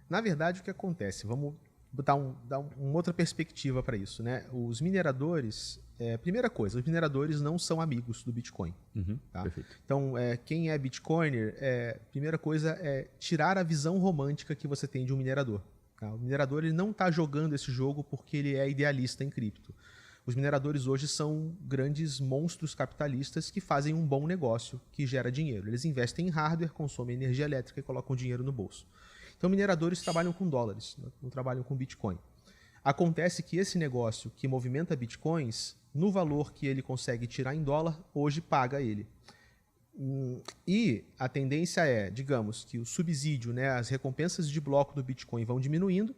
Na verdade, o que acontece? Vamos dar uma outra perspectiva para isso, né? Os mineradores, primeira coisa, os mineradores não são amigos do Bitcoin. Tá? Perfeito. Então, quem é Bitcoiner, primeira coisa é tirar a visão romântica que você tem de um minerador. Tá? O minerador ele não está jogando esse jogo porque ele é idealista em cripto. Os mineradores hoje são grandes monstros capitalistas que fazem um bom negócio que gera dinheiro. Eles investem em hardware, consomem energia elétrica e colocam dinheiro no bolso. Então, mineradores trabalham com dólares, não trabalham com Bitcoin. Acontece que esse negócio que movimenta Bitcoins, no valor que ele consegue tirar em dólar, hoje paga ele. E a tendência é, digamos, que o subsídio, né, as recompensas de bloco do Bitcoin vão diminuindo,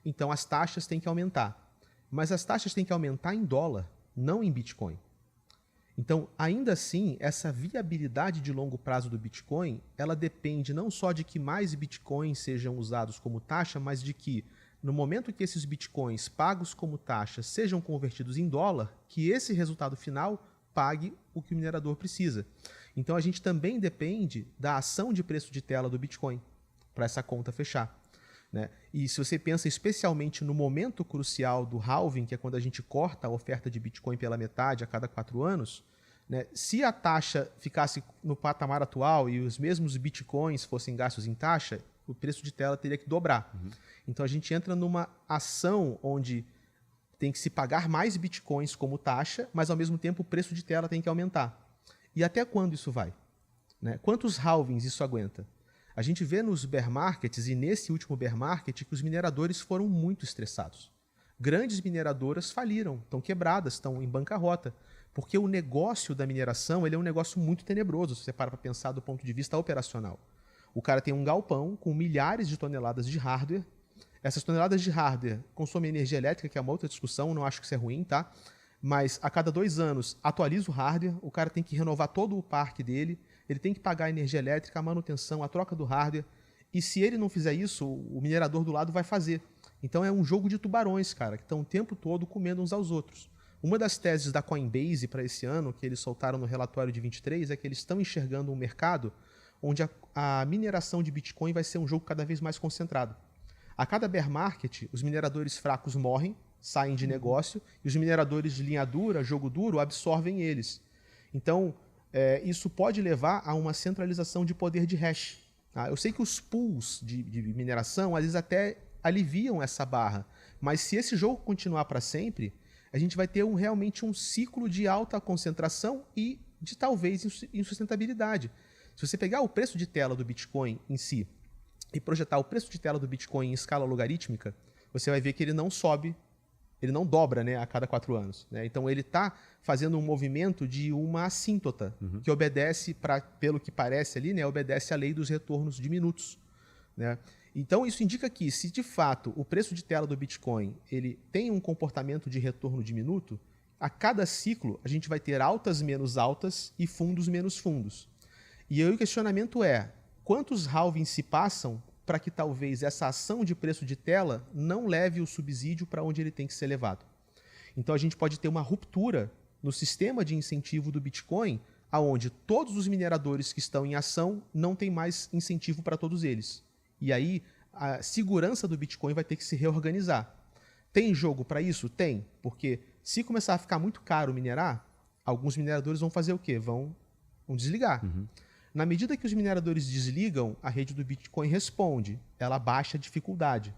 então as taxas têm que aumentar. Mas as taxas têm que aumentar em dólar, não em Bitcoin. Então, ainda assim, essa viabilidade de longo prazo do Bitcoin, ela depende não só de que mais Bitcoins sejam usados como taxa, mas de que, no momento que esses Bitcoins pagos como taxa sejam convertidos em dólar, que esse resultado final pague o que o minerador precisa. Então, a gente também depende da ação de preço de tela do Bitcoin para essa conta fechar. Né? E se você pensa especialmente no momento crucial do halving, que é quando a gente corta a oferta de Bitcoin pela metade a cada 4 anos, né? Se a taxa ficasse no patamar atual e os mesmos Bitcoins fossem gastos em taxa, o preço de tela teria que dobrar. Então a gente entra numa ação onde tem que se pagar mais Bitcoins como taxa, mas ao mesmo tempo o preço de tela tem que aumentar. E até quando isso vai? Né? Quantos halvings isso aguenta? A gente vê nos bear markets e nesse último bear market que os mineradores foram muito estressados. Grandes mineradoras faliram, estão quebradas, estão em bancarrota, porque o negócio da mineração ele é um negócio muito tenebroso, se você para pensar do ponto de vista operacional. O cara tem um galpão com milhares de toneladas de hardware. Essas toneladas de hardware consomem energia elétrica, que é uma outra discussão, não acho que isso é ruim, tá? Mas a cada 2 anos atualiza o hardware, o cara tem que renovar todo o parque dele, ele tem que pagar a energia elétrica, a manutenção, a troca do hardware. E se ele não fizer isso, o minerador do lado vai fazer. Então é um jogo de tubarões, cara, que estão o tempo todo comendo uns aos outros. Uma das teses da Coinbase para esse ano, que eles soltaram no relatório de 23, é que eles estão enxergando um mercado onde a mineração de Bitcoin vai ser um jogo cada vez mais concentrado. A cada bear market, os mineradores fracos morrem, saem de negócio, e os mineradores de linha dura, jogo duro, absorvem eles. Então, isso pode levar a uma centralização de poder de hash. Tá? Eu sei que os pools de mineração, às vezes até aliviam essa barra, mas se esse jogo continuar para sempre, a gente vai ter realmente um ciclo de alta concentração e de talvez insustentabilidade. Se você pegar o preço de tela do Bitcoin em si e projetar o preço de tela do Bitcoin em escala logarítmica, você vai ver que ele não sobe, ele não dobra, né, a cada 4 anos. Né? Então ele está fazendo um movimento de uma assíntota, que obedece, pelo que parece ali, né, obedece à lei dos retornos diminutos. Né? Então isso indica que, se de fato o preço de tela do Bitcoin ele tem um comportamento de retorno diminuto, a cada ciclo a gente vai ter altas menos altas e fundos menos fundos. E aí o questionamento é, quantos halvings se passam para que talvez essa ação de preço de tela não leve o subsídio para onde ele tem que ser levado? Então a gente pode ter uma ruptura no sistema de incentivo do Bitcoin, aonde todos os mineradores que estão em ação não tem mais incentivo para todos eles. E aí a segurança do Bitcoin vai ter que se reorganizar. Tem jogo para isso? Tem, porque se começar a ficar muito caro minerar, alguns mineradores vão fazer o quê? Vão desligar. Na medida que os mineradores desligam, a rede do Bitcoin responde, ela baixa a dificuldade.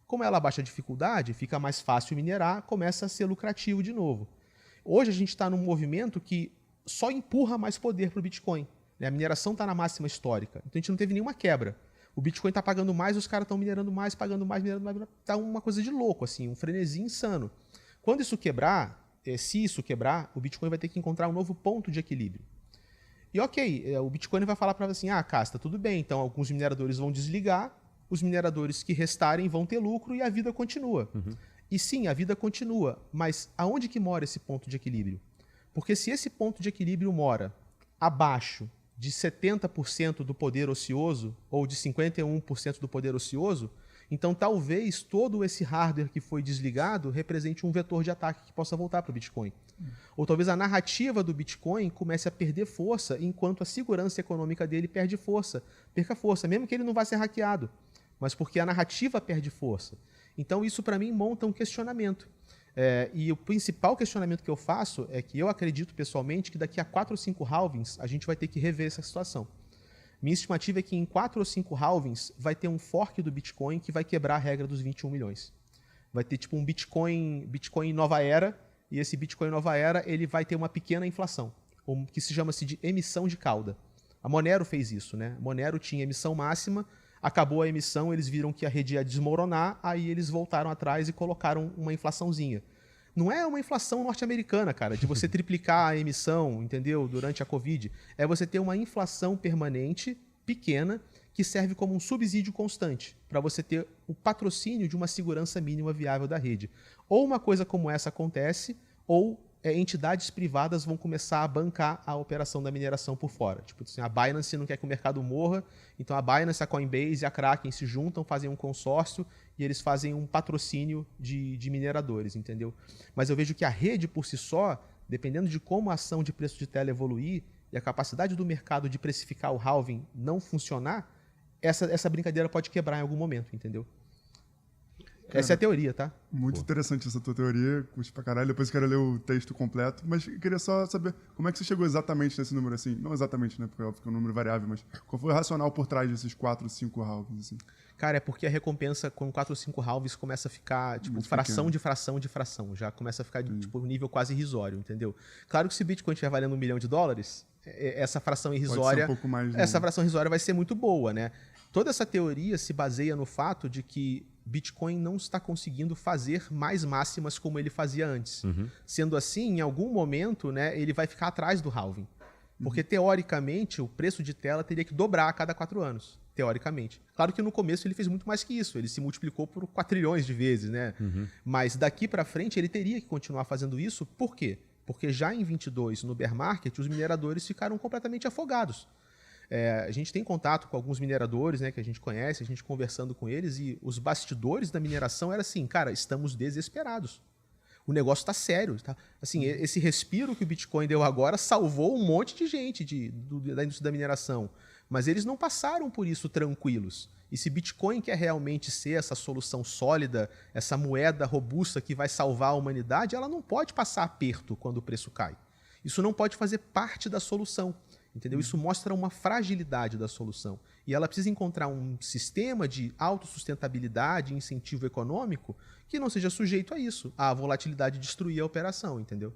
Como ela baixa a dificuldade, fica mais fácil minerar, começa a ser lucrativo de novo. Hoje a gente está num movimento que só empurra mais poder para o Bitcoin. Né? A mineração está na máxima histórica, então a gente não teve nenhuma quebra. O Bitcoin está pagando mais, os caras estão minerando mais, pagando mais, minerando mais. Está uma coisa de louco, assim, um frenesi insano. Quando isso quebrar, se isso quebrar, o Bitcoin vai ter que encontrar um novo ponto de equilíbrio. E ok, o Bitcoin vai falar para você assim, Casta, tudo bem, então alguns mineradores vão desligar, os mineradores que restarem vão ter lucro e a vida continua. E sim, a vida continua, mas aonde que mora esse ponto de equilíbrio? Porque se esse ponto de equilíbrio mora abaixo de 70% do poder ocioso ou de 51% do poder ocioso, então talvez todo esse hardware que foi desligado represente um vetor de ataque que possa voltar para o Bitcoin. Ou talvez a narrativa do Bitcoin comece a perder força enquanto a segurança econômica dele perca força, mesmo que ele não vá ser hackeado. mas porque a narrativa perde força. Então isso para mim monta um questionamento. E o principal questionamento que eu faço é que eu acredito pessoalmente que daqui a 4 ou 5 halvings a gente vai ter que rever essa situação. Minha estimativa é que em 4 ou 5 halvings vai ter um fork do Bitcoin que vai quebrar a regra dos 21 milhões. Vai ter tipo um Bitcoin nova era, e esse Bitcoin nova era ele vai ter uma pequena inflação, que se chama-se de emissão de cauda. A Monero fez isso, né? A Monero tinha emissão máxima, acabou a emissão, eles viram que a rede ia desmoronar, aí eles voltaram atrás e colocaram uma inflaçãozinha. Não é uma inflação norte-americana, cara, de você triplicar a emissão, entendeu? Durante a Covid. É você ter uma inflação permanente, pequena, que serve como um subsídio constante, para você ter o patrocínio de uma segurança mínima viável da rede. Ou uma coisa como essa acontece, ou entidades privadas vão começar a bancar a operação da mineração por fora. Tipo assim, a Binance não quer que o mercado morra, então a Binance, a Coinbase e a Kraken se juntam, fazem um consórcio e eles fazem um patrocínio de mineradores, entendeu? Mas eu vejo que a rede por si só, dependendo de como a ação de preço de tela evoluir e a capacidade do mercado de precificar o halving não funcionar, essa brincadeira pode quebrar em algum momento, entendeu? Cara, essa é a teoria, tá? Muito interessante essa tua teoria, curti pra caralho. Depois eu quero ler o texto completo. Mas eu queria só saber como é que você chegou exatamente nesse número assim. Não exatamente, né? Porque é um número variável, mas qual foi o racional por trás desses 4, 5 halves, assim? Cara, é porque a recompensa com 4 ou 5 halves começa a ficar, tipo, Muito fração pequeno. de fração de fração. Já começa a ficar, tipo, um nível quase irrisório, entendeu? Claro que se o Bitcoin estiver valendo $1 milhão, essa fração irrisória, Pode ser um pouco mais, essa fração irrisória vai ser muito boa, né? Toda essa teoria se baseia no fato de que Bitcoin não está conseguindo fazer mais máximas como ele fazia antes. Sendo assim, em algum momento, né, ele vai ficar atrás do halving. Porque, teoricamente, o preço de tela teria que dobrar a cada 4 anos. Teoricamente. Claro que no começo ele fez muito mais que isso. Ele se multiplicou por 4 trilhões de vezes, né? Mas daqui para frente ele teria que continuar fazendo isso. Por quê? Porque já em 22, no bear market, os mineradores ficaram completamente afogados. A gente tem contato com alguns mineradores, né, que a gente conhece, a gente conversando com eles, e os bastidores da mineração era assim, cara, estamos desesperados. O negócio está sério. Tá? Assim, esse respiro que o Bitcoin deu agora salvou um monte de gente da indústria da mineração. Mas eles não passaram por isso tranquilos. E se Bitcoin quer realmente ser essa solução sólida, essa moeda robusta que vai salvar a humanidade, ela não pode passar aperto quando o preço cai. Isso não pode fazer parte da solução. Entendeu? Isso mostra uma fragilidade da solução. E ela precisa encontrar um sistema de autossustentabilidade e incentivo econômico que não seja sujeito a isso, a volatilidade destruir a operação, entendeu?